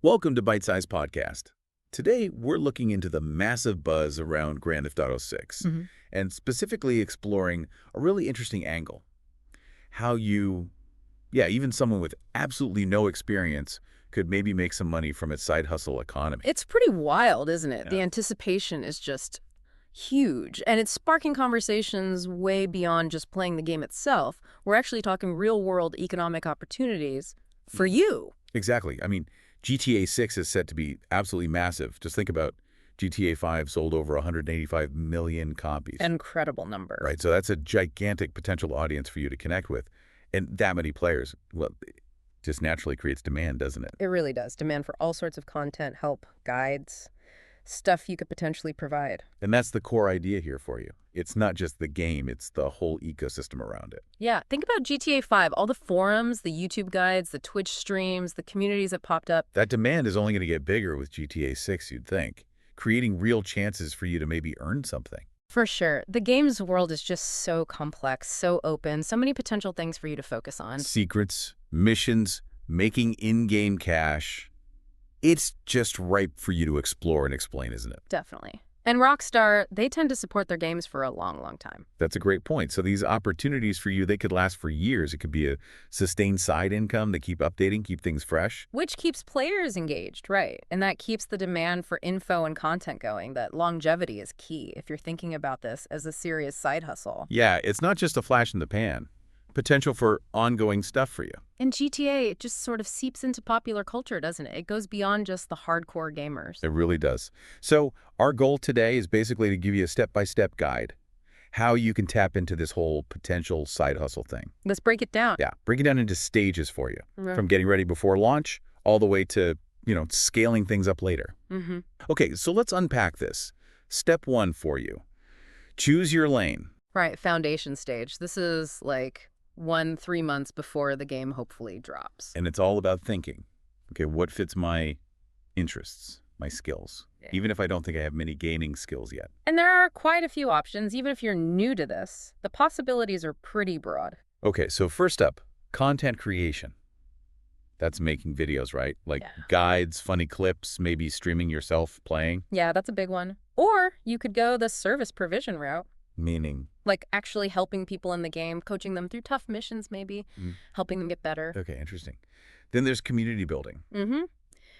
Welcome to Bite Size Podcast. Today, we're looking into the massive buzz around Grand Theft Auto 6 hmm and specifically exploring a really interesting angle. How even someone with absolutely no experience could maybe make some money from its side hustle economy. It's pretty wild, isn't it? Yeah. The anticipation is just huge, and it's sparking conversations way beyond just playing the game itself. We're actually talking real-world economic opportunities for you. Exactly. I mean, GTA 6 is set to be absolutely massive. Just think about GTA 5 sold over 185 million copies. Incredible number. Right, so that's a gigantic potential audience for you to connect with. And that many players, well, it just naturally creates demand, doesn't it? It really does. Demand for all sorts of content, help, guides, stuff you could potentially provide. And that's the core idea here for you. It's not just the game, it's the whole ecosystem around it. Yeah, think about GTA 5, all the forums, the YouTube guides, the Twitch streams, the communities that popped up. That demand is only going to get bigger with GTA 6, you'd think, creating real chances for you to maybe earn something. For sure. The games world is just so complex, so open, so many potential things for you to focus on. Secrets, missions, making in-game cash. It's just ripe for you to explore and explain, isn't it? Definitely. And Rockstar, they tend to support their games for a long, long time. That's a great point. So these opportunities for you, they could last for years. It could be a sustained side income. They keep updating, keep things fresh. Which keeps players engaged, right? And that keeps the demand for info and content going. That longevity is key if you're thinking about this as a serious side hustle. Yeah, it's not just a flash in the pan. Potential for ongoing stuff for you. And GTA, it just sort of seeps into popular culture, doesn't it? It goes beyond just the hardcore gamers. It really does. So our goal today is basically to give you a step-by-step guide, how you can tap into this whole potential side hustle thing. Let's break it down. Yeah, break it down into stages for you, Right. from getting ready before launch all the way to, scaling things up later. Mm-hmm. Okay, so let's unpack this. Step 1 for you. Choose your lane. Right, foundation stage. This is like 3 months before the game hopefully drops. And it's all about thinking. Okay, what fits my interests, my skills, Yeah. even if I don't think I have many gaming skills yet. And there are quite a few options, even if you're new to this. The possibilities are pretty broad. Okay, so first up, content creation. That's making videos, right? Like Yeah. guides, funny clips, maybe streaming yourself playing, Yeah, that's a big one. Or you could go the service provision route, meaning, like actually helping people in the game, coaching them through tough missions maybe, Mm. helping them get better. okay, interesting. Then there's community building. Mm-hmm.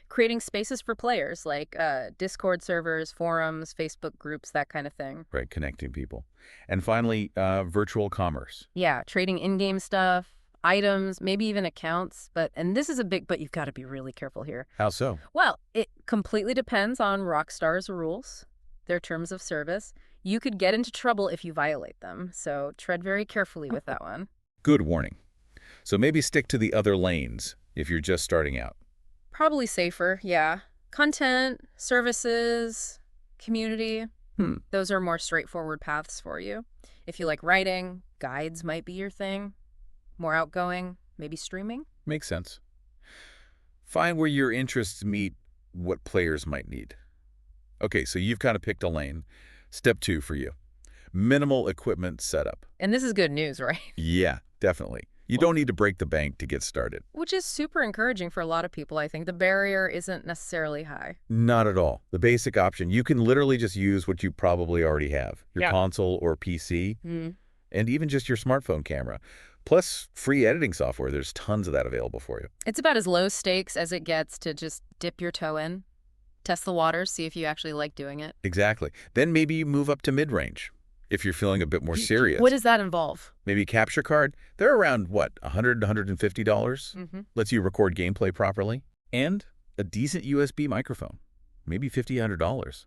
Creating spaces for players, like Discord servers, forums, Facebook groups, that kind of thing. Right, connecting people. And finally, virtual commerce. Yeah, trading in-game stuff, items, maybe even accounts. And this is a big, but you've got to be really careful here. How so? Well, it completely depends on Rockstar's rules, their terms of service. You could get into trouble if you violate them, so tread very carefully with that one. Good warning. So maybe stick to the other lanes if you're just starting out. Probably safer, yeah. Content, services, community, those are more straightforward paths for you. If you like writing, guides might be your thing. More outgoing, maybe streaming. Makes sense. Find where your interests meet what players might need. Okay, so you've kind of picked a lane. Step 2 for you. Minimal equipment setup. And this is good news, right? Yeah, definitely. You don't need to break the bank to get started. Which is super encouraging for a lot of people, I think. The barrier isn't necessarily high. Not at all. The basic option, you can literally just use what you probably already have. Your Yeah. console or PC, Mm. and even just your smartphone camera. Plus, free editing software. There's tons of that available for you. It's about as low stakes as it gets to just dip your toe in, test the waters, see if you actually like doing it. Exactly. Then maybe you move up to mid-range if you're feeling a bit more serious. What does that involve? Maybe capture card. They're around, what, $100 to $150? Mm-hmm. Lets you record gameplay properly. And a decent USB microphone. Maybe $50, $100.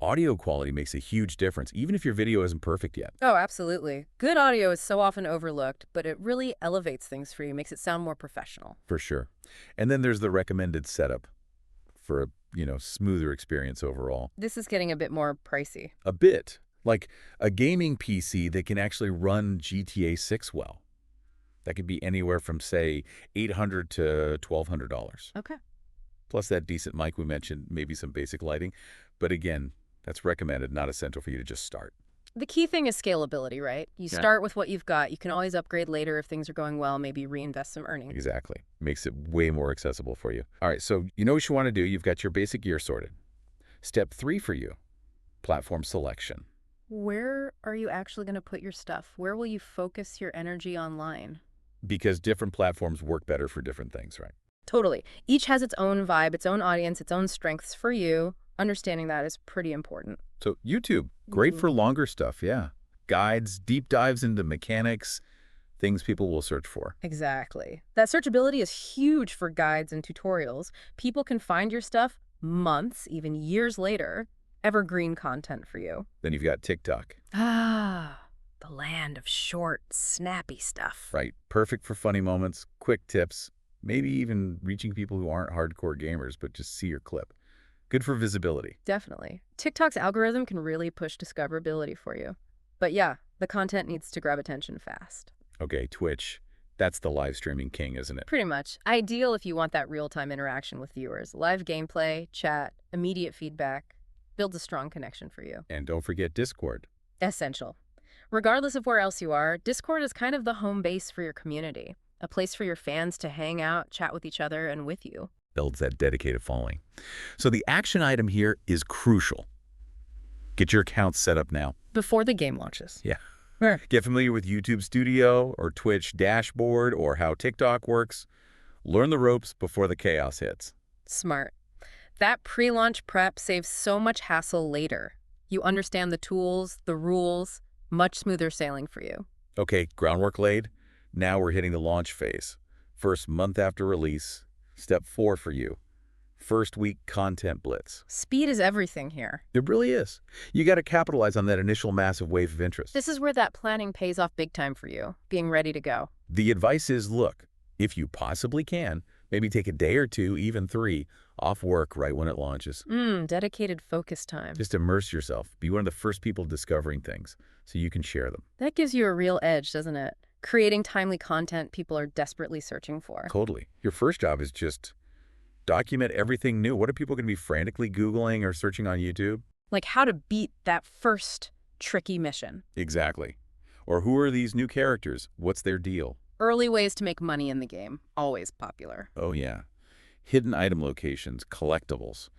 Audio quality makes a huge difference, even if your video isn't perfect yet. Oh, absolutely. Good audio is so often overlooked, but it really elevates things for you, makes it sound more professional. For sure. And then there's the recommended setup for a, smoother experience overall. This is getting a bit more pricey. A bit. Like a gaming PC that can actually run GTA 6 well. That could be anywhere from, say, $800 to $1,200. Okay. Plus that decent mic we mentioned, maybe some basic lighting. But again, that's recommended, not essential for you to just start. The key thing is scalability, right? You Yeah. start with what you've got. You can always upgrade later if things are going well, maybe reinvest some earnings. Exactly. Makes it way more accessible for you. All right, so you know what you want to do. You've got your basic gear sorted. Step 3 for you, platform selection. Where are you actually going to put your stuff? Where will you focus your energy online? Because different platforms work better for different things, right? Totally. Each has its own vibe, its own audience, its own strengths for you. Understanding that is pretty important. So YouTube, great for longer stuff, yeah. Guides, deep dives into mechanics, things people will search for. Exactly. That searchability is huge for guides and tutorials. People can find your stuff months, even years later. Evergreen content for you. Then you've got TikTok, Ah, the land of short, snappy stuff. right? Perfect for funny moments, quick tips, maybe even reaching people who aren't hardcore gamers but just see your clip. Good for visibility. Definitely. TikTok's algorithm can really push discoverability for you. But yeah, the content needs to grab attention fast. Okay, Twitch, that's the live streaming king, isn't it? Pretty much. Ideal if you want that real-time interaction with viewers. Live gameplay, chat, immediate feedback. Builds a strong connection for you. And don't forget Discord. Essential. Regardless of where else you are, Discord is kind of the home base for your community. A place for your fans to hang out, chat with each other, and with you. Builds that dedicated following. So the action item here is crucial. Get your account set up now. Before the game launches. Yeah. Get familiar with YouTube Studio or Twitch Dashboard or how TikTok works. Learn the ropes before the chaos hits. Smart. That pre-launch prep saves so much hassle later. You understand the tools, the rules, much smoother sailing for you. Okay, groundwork laid. Now we're hitting the launch phase. First month after release. Step 4 for you. First week content blitz. Speed is everything here. It really is. You got to capitalize on that initial massive wave of interest. This is where that planning pays off big time for you, being ready to go. The advice is, look, if you possibly can, maybe take a day or 2, even 3, off work right when it launches. Dedicated focus time. Just immerse yourself. Be one of the first people discovering things so you can share them. That gives you a real edge, doesn't it? Creating timely content people are desperately searching for. Totally. Your first job is just document everything new. What are people going to be frantically Googling or searching on YouTube? Like how to beat that first tricky mission. Exactly. Or who are these new characters? What's their deal? Early ways to make money in the game. Always popular. Oh, yeah. Hidden item locations, collectibles.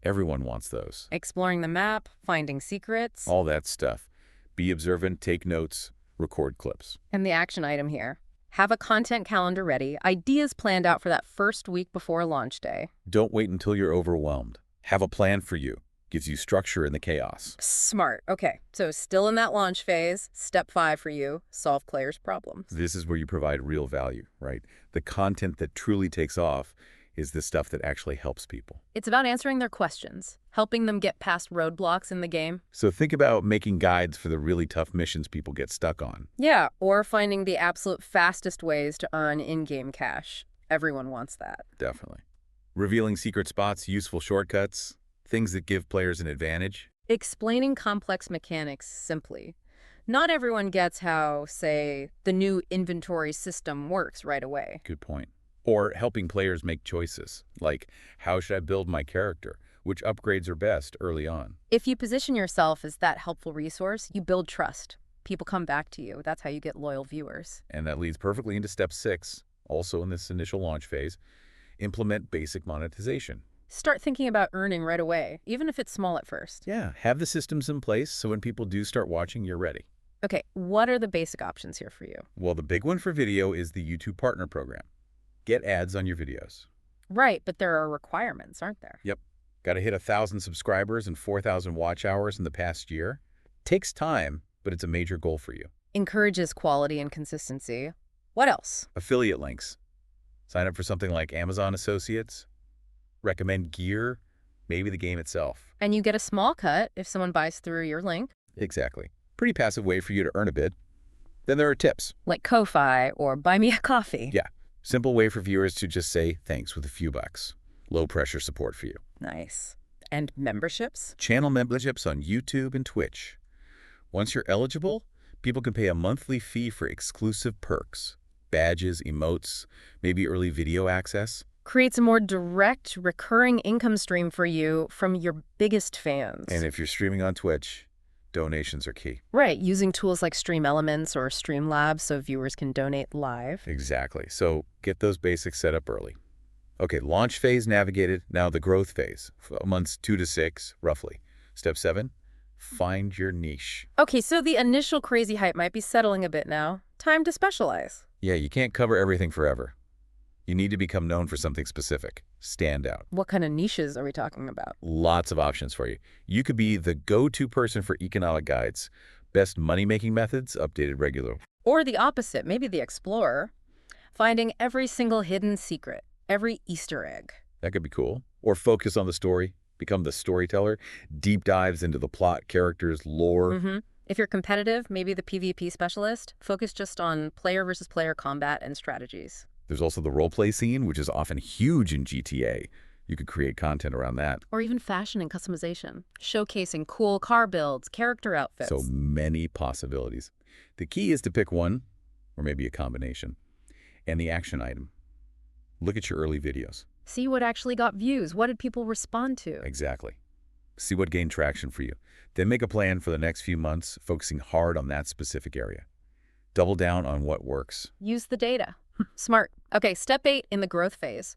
Everyone wants those. Exploring the map, finding secrets. All that stuff. Be observant, take notes, record clips. And the action item here. Have a content calendar ready, ideas planned out for that first week before launch day. Don't wait until you're overwhelmed. Have a plan for you. Gives you structure in the chaos. Smart. Okay, so still in that launch phase, step 5 for you, solve players' problems. This is where you provide real value, right? The content that truly takes off is the stuff that actually helps people. It's about answering their questions, helping them get past roadblocks in the game. So think about making guides for the really tough missions people get stuck on. Yeah, or finding the absolute fastest ways to earn in-game cash. Everyone wants that. Definitely. Revealing secret spots, useful shortcuts, things that give players an advantage. Explaining complex mechanics simply. Not everyone gets how, say, the new inventory system works right away. Good point. Or helping players make choices, like how should I build my character? Which upgrades are best early on? If you position yourself as that helpful resource, you build trust. People come back to you. That's how you get loyal viewers. And that leads perfectly into step 6, also in this initial launch phase. Implement basic monetization. Start thinking about earning right away, even if it's small at first. Yeah, have the systems in place so when people do start watching, you're ready. Okay, what are the basic options here for you? Well, the big one for video is the YouTube Partner Program. Get ads on your videos. Right, but there are requirements, aren't there? Yep. Got to hit 1,000 subscribers and 4,000 watch hours in the past year. Takes time, but it's a major goal for you. Encourages quality and consistency. What else? Affiliate links. Sign up for something like Amazon Associates. Recommend gear, maybe the game itself. And you get a small cut if someone buys through your link. Exactly. Pretty passive way for you to earn a bit. Then there are tips. Like Ko-Fi or Buy Me a Coffee. Yeah. Simple way for viewers to just say thanks with a few bucks. Low pressure support for you. Nice. And memberships? Channel memberships on YouTube and Twitch. Once you're eligible, people can pay a monthly fee for exclusive perks. Badges, emotes, maybe early video access. Creates a more direct, recurring income stream for you from your biggest fans. And if you're streaming on Twitch, Donations are key. Right, using tools like Stream Elements or Streamlabs so viewers can donate live. Exactly. So get those basics set up early. Okay, launch phase navigated. Now the growth phase, months 2 to 6, roughly. Step 7, find your niche. Okay, so the initial crazy hype might be settling a bit now. Time to specialize. Yeah, you can't cover everything forever. You need to become known for something specific. Stand out. What kind of niches are we talking about? Lots of options for you. You could be the go-to person for economic guides, best money-making methods, updated regularly. Or the opposite, maybe the explorer. Finding every single hidden secret, every Easter egg. That could be cool. Or focus on the story, become the storyteller, deep dives into the plot, characters, lore. If you're competitive, maybe the PvP specialist. Focus just on player versus player combat and strategies. There's also the roleplay scene, which is often huge in GTA. You could create content around that. Or even fashion and customization, showcasing cool car builds, character outfits. So many possibilities. The key is to pick one, or maybe a combination, and the action item. Look at your early videos. See what actually got views. What did people respond to? Exactly. See what gained traction for you. Then make a plan for the next few months, focusing hard on that specific area. Double down on what works. Use the data. Smart. Okay, step 8 in the growth phase.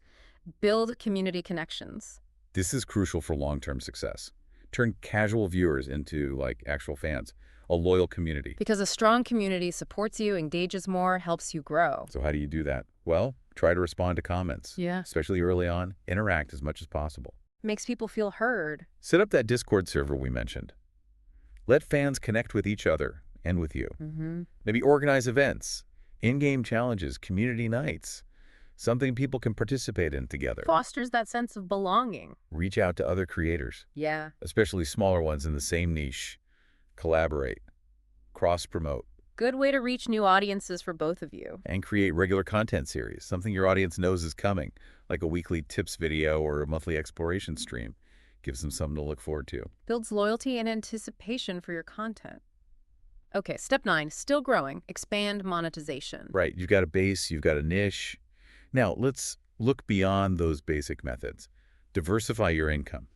Build community connections. This is crucial for long-term success. Turn casual viewers into, like, actual fans. A loyal community. Because a strong community supports you, engages more, helps you grow. So how do you do that? Well, try to respond to comments. Yeah. Especially early on. Interact as much as possible. Makes people feel heard. Set up that Discord server we mentioned. Let fans connect with each other and with you. Maybe organize events, in-game challenges, community nights, something people can participate in together. Fosters that sense of belonging. Reach out to other creators, Yeah. especially smaller ones in the same niche. Collaborate, cross-promote, Good way to reach new audiences for both of you. and create regular content series, something your audience knows is coming, like a weekly tips video or a monthly exploration stream. Gives them something to look forward to. Builds loyalty and anticipation for your content. Okay, step 9, still growing. Expand monetization. Right, you've got a base, you've got a niche. Now, let's look beyond those basic methods. Diversify your income.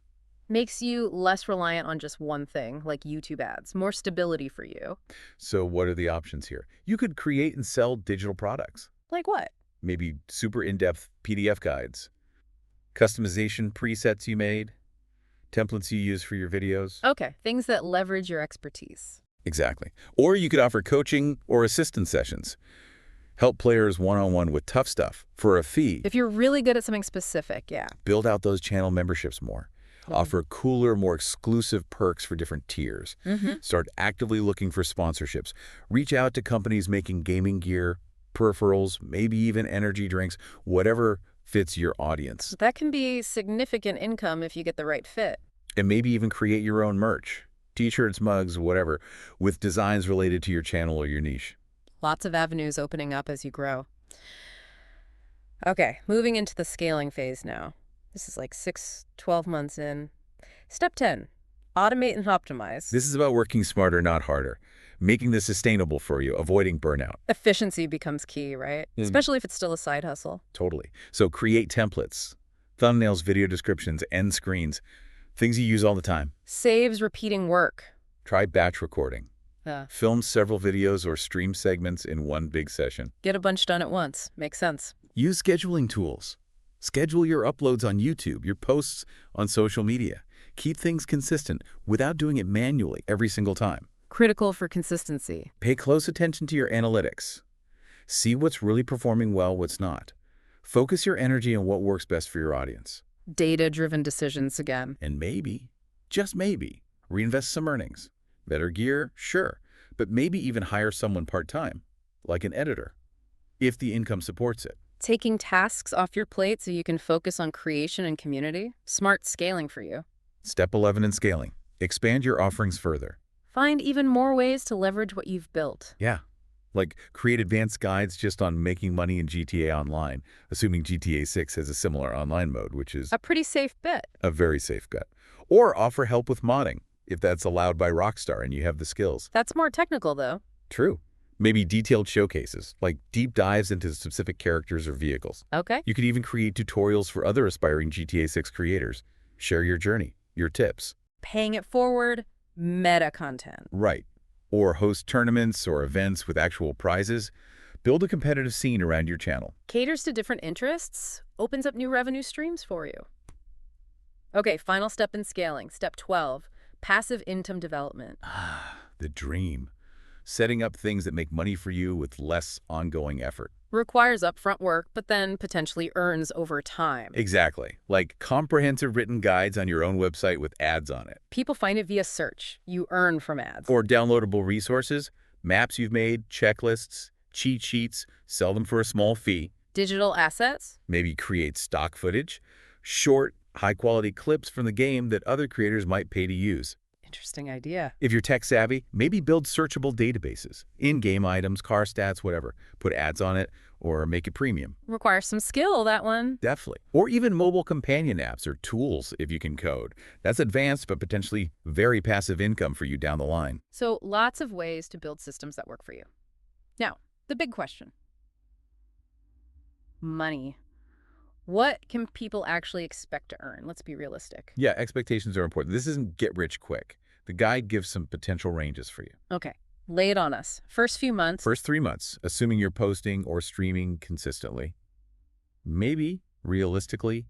Makes you less reliant on just one thing, like YouTube ads. More stability for you. So what are the options here? You could create and sell digital products. Like what? Maybe super in-depth PDF guides, customization presets you made, templates you use for your videos. Okay, things that leverage your expertise. Exactly. Or you could offer coaching or assistance sessions. Help players one-on-one with tough stuff for a fee. If you're really good at something specific, yeah. Build out those channel memberships more. Offer cooler, more exclusive perks for different tiers. Start actively looking for sponsorships. Reach out to companies making gaming gear, peripherals, maybe even energy drinks, whatever fits your audience. That can be significant income if you get the right fit. And maybe even create your own merch. T-shirts, mugs, whatever, with designs related to your channel or your niche. Lots of avenues opening up as you grow. Okay, moving into the scaling phase now. This is like 12 months in. Step 10, automate and optimize. This is about working smarter, not harder. Making this sustainable for you, avoiding burnout. Efficiency becomes key, right? Especially if it's still a side hustle. Totally. So create templates, thumbnails, video descriptions, end screens, things you use all the time. Saves repeating work. Try batch recording. Film several videos or stream segments in one big session. Get a bunch done at once. Makes sense. Use scheduling tools. Schedule your uploads on YouTube, your posts on social media. Keep things consistent without doing it manually every single time. Critical for consistency. Pay close attention to your analytics. See what's really performing well, what's not. Focus your energy on what works best for your audience. Data-driven decisions again. And maybe, just maybe, reinvest some earnings. Better gear, sure, but maybe even hire someone part-time, like an editor, if the income supports it. Taking tasks off your plate so you can focus on creation and community. Smart scaling for you. Step 11 in scaling. Expand your offerings further. Find even more ways to leverage what you've built. Yeah, like create advanced guides just on making money in GTA Online, assuming GTA 6 has a similar online mode, which is A pretty safe bet. a very safe bet. Or offer help with modding, if that's allowed by Rockstar and you have the skills. That's more technical, though. True. Maybe detailed showcases, like deep dives into specific characters or vehicles. Okay. You could even create tutorials for other aspiring GTA 6 creators. Share your journey, your tips. Paying it forward, meta content. Right. Or host tournaments or events with actual prizes. Build a competitive scene around your channel. Caters to different interests, opens up new revenue streams for you. Okay, final step in scaling. Step 12, passive income development. The dream. Setting up things that make money for you with less ongoing effort. Requires upfront work, but then potentially earns over time. Exactly. Like comprehensive written guides on your own website with ads on it. People find it via search. You earn from ads. Or downloadable resources, maps you've made, checklists, cheat sheets, sell them for a small fee. Digital assets. Maybe create stock footage, short, high-quality clips from the game that other creators might pay to use. Interesting idea. If you're tech-savvy, maybe build searchable databases, in-game items, car stats, whatever. Put ads on it or make it premium. Requires some skill, that one. Definitely. Or even mobile companion apps or tools if you can code. That's advanced but potentially very passive income for you down the line. So lots of ways to build systems that work for you. Now, the big question. Money. What can people actually expect to earn? Let's be realistic. Yeah, expectations are important. This isn't get rich quick. The guide gives some potential ranges for you. Okay, lay it on us. First few months. First 3 months, assuming you're posting or streaming consistently, maybe, realistically,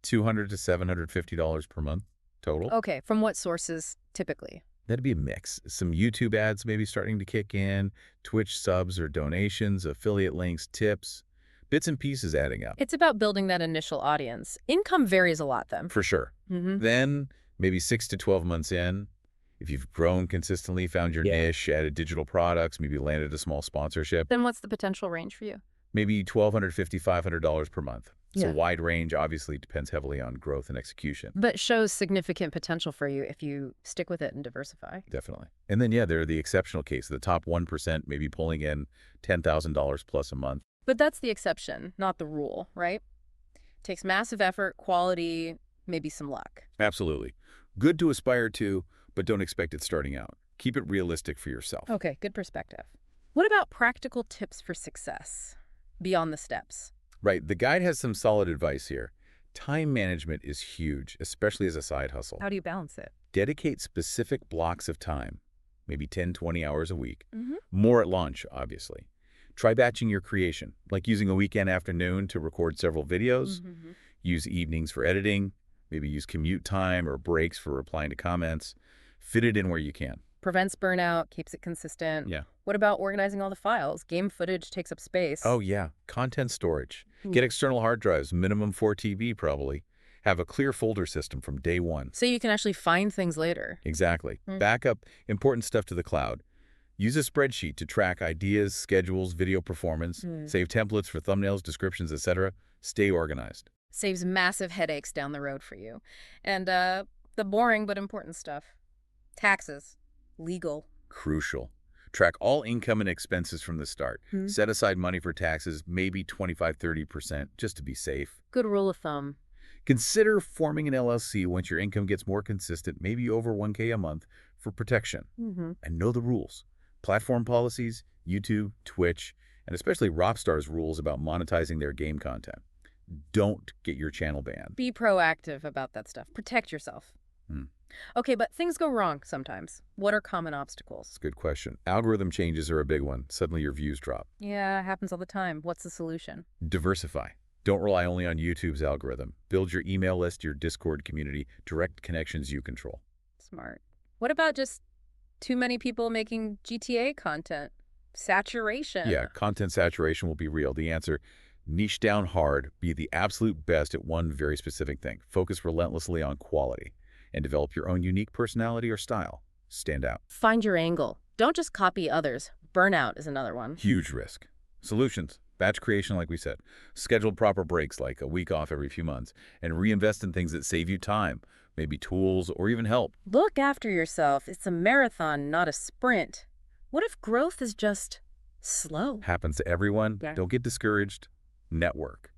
$200 to $750 per month total. Okay, from what sources typically? That'd be a mix. Some YouTube ads maybe starting to kick in, Twitch subs or donations, affiliate links, tips, bits and pieces adding up. It's about building that initial audience. Income varies a lot then. For sure. Then, maybe 6 to 12 months in, if you've grown consistently, found your niche, added digital products, maybe landed a small sponsorship, Then what's the potential range for you? maybe $1,250, $500 per month. It's Yeah. a wide range, obviously depends heavily on growth and execution. But shows significant potential for you if you stick with it and diversify. Definitely. And then, yeah, there are the exceptional cases. The top 1% maybe pulling in $10,000 plus a month. But that's the exception, not the rule, right? Takes massive effort, quality, maybe some luck. Absolutely. Good to aspire to, but don't expect it starting out. Keep it realistic for yourself. Okay, good perspective. What about practical tips for success beyond the steps? Right. The guide has some solid advice here. Time management is huge, especially as a side hustle. How do you balance it? Dedicate specific blocks of time, maybe 10, 20 hours a week. Mm-hmm. More at launch, obviously. Try batching your creation, like using a weekend afternoon to record several videos, use evenings for editing, maybe use commute time or breaks for replying to comments. Fit it in where you can. Prevents burnout, keeps it consistent. Yeah. What about organizing all the files? Game footage takes up space. Oh, yeah. Content storage. Get external hard drives, minimum 4 TB probably. Have a clear folder system from day one. So you can actually find things later. Exactly. Back up important stuff to the cloud. Use a spreadsheet to track ideas, schedules, video performance. Save templates for thumbnails, descriptions, etc. Stay organized. Saves massive headaches down the road for you. And the boring but important stuff. Taxes. Legal. Crucial. Track all income and expenses from the start. Set aside money for taxes, maybe 25–30%, just to be safe. Good rule of thumb. Consider forming an LLC once your income gets more consistent, maybe over $1,000 a month, for protection. And know the rules. Platform policies, YouTube, Twitch, and especially Rockstar's rules about monetizing their game content. Don't get your channel banned. Be proactive about that stuff. Protect yourself. Okay, but things go wrong sometimes. What are common obstacles? That's a good question. Algorithm changes are a big one. Suddenly your views drop. Yeah, it happens all the time. What's the solution? Diversify. Don't rely only on YouTube's algorithm. Build your email list, your Discord community, direct connections you control. Smart. What about just too many people making GTA content? Saturation. Yeah, content saturation will be real. The answer, niche down hard, be the absolute best at one very specific thing. Focus relentlessly on quality and develop your own unique personality or style. Stand out. Find your angle. Don't just copy others. Burnout is another one. Huge risk. Solutions. Batch creation, like we said. Scheduled proper breaks, like a week off every few months. And reinvest in things that save you time, maybe tools or even help. Look after yourself. It's a marathon, not a sprint. What if growth is just slow? Happens to everyone. Yeah. Don't get discouraged. Network.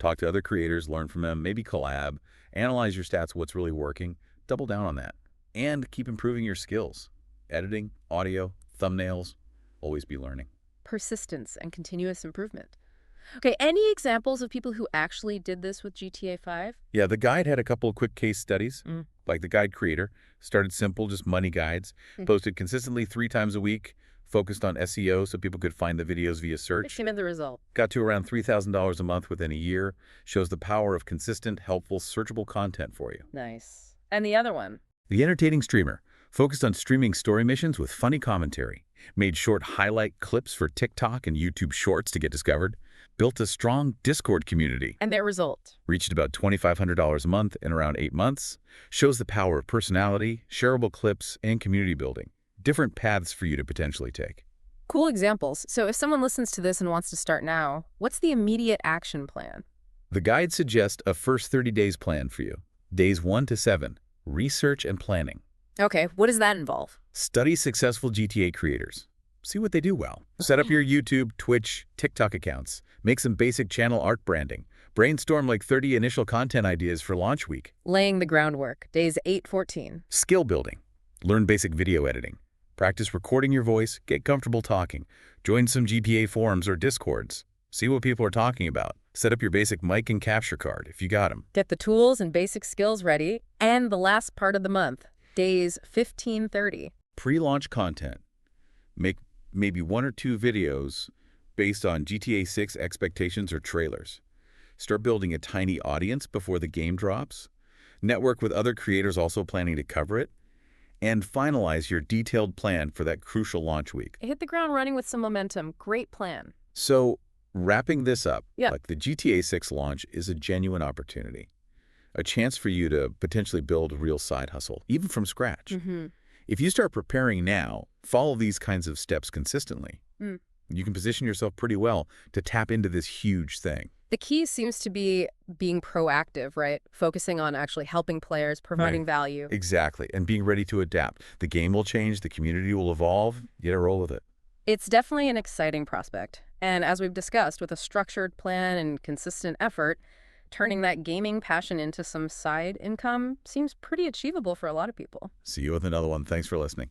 Talk to other creators, learn from them, maybe collab. Analyze your stats, what's really working. Double down on that. And keep improving your skills. Editing, audio, thumbnails. Always be learning. Persistence and continuous improvement. Okay, any examples of people who actually did this with GTA 5? Yeah, the guide had a couple of quick case studies. like the guide creator, started simple, just money guides, posted consistently 3 times a week, focused on SEO so people could find the videos via search. Give me the result. Got to around $3,000 a month within a year. Shows the power of consistent, helpful, searchable content for you. Nice. And the other one? The entertaining streamer focused on streaming story missions with funny commentary. Made short highlight clips for TikTok and YouTube Shorts to get discovered. Built a strong Discord community. And their result? Reached about $2,500 a month in around 8 months. Shows the power of personality, shareable clips, and community building. Different paths for you to potentially take. Cool examples. So if someone listens to this and wants to start now, what's the immediate action plan? The guide suggests a first 30 days plan for you. Days 1 to 7. Research and planning. Okay, what does that involve? Study successful GTA creators. See what they do well. Set up your YouTube, Twitch, TikTok accounts. Make some basic channel art branding. Brainstorm like 30 initial content ideas for launch week. Laying the groundwork. Days 8-14. Skill building. Learn basic video editing. Practice recording your voice. Get comfortable talking. Join some GTA forums or Discords. See what people are talking about. Set up your basic mic and capture card if you got them. Get the tools and basic skills ready. And the last part of the month. Days 15-30. Pre-launch content. Make maybe 1 or 2 videos based on GTA 6 expectations or trailers. Start building a tiny audience before the game drops. Network with other creators also planning to cover it. And finalize your detailed plan for that crucial launch week. Hit the ground running with some momentum. Great plan. So, wrapping this up, Yeah. like the GTA 6 launch is a genuine opportunity. A chance for you to potentially build a real side hustle, even from scratch. If you start preparing now, follow these kinds of steps consistently, you can position yourself pretty well to tap into this huge thing. The key seems to be being proactive, right? Focusing on actually helping players, providing value. Exactly, and being ready to adapt. The game will change, the community will evolve, you gotta roll with it. It's definitely an exciting prospect. And as we've discussed, with a structured plan and consistent effort, turning that gaming passion into some side income seems pretty achievable for a lot of people. See you with another one. Thanks for listening.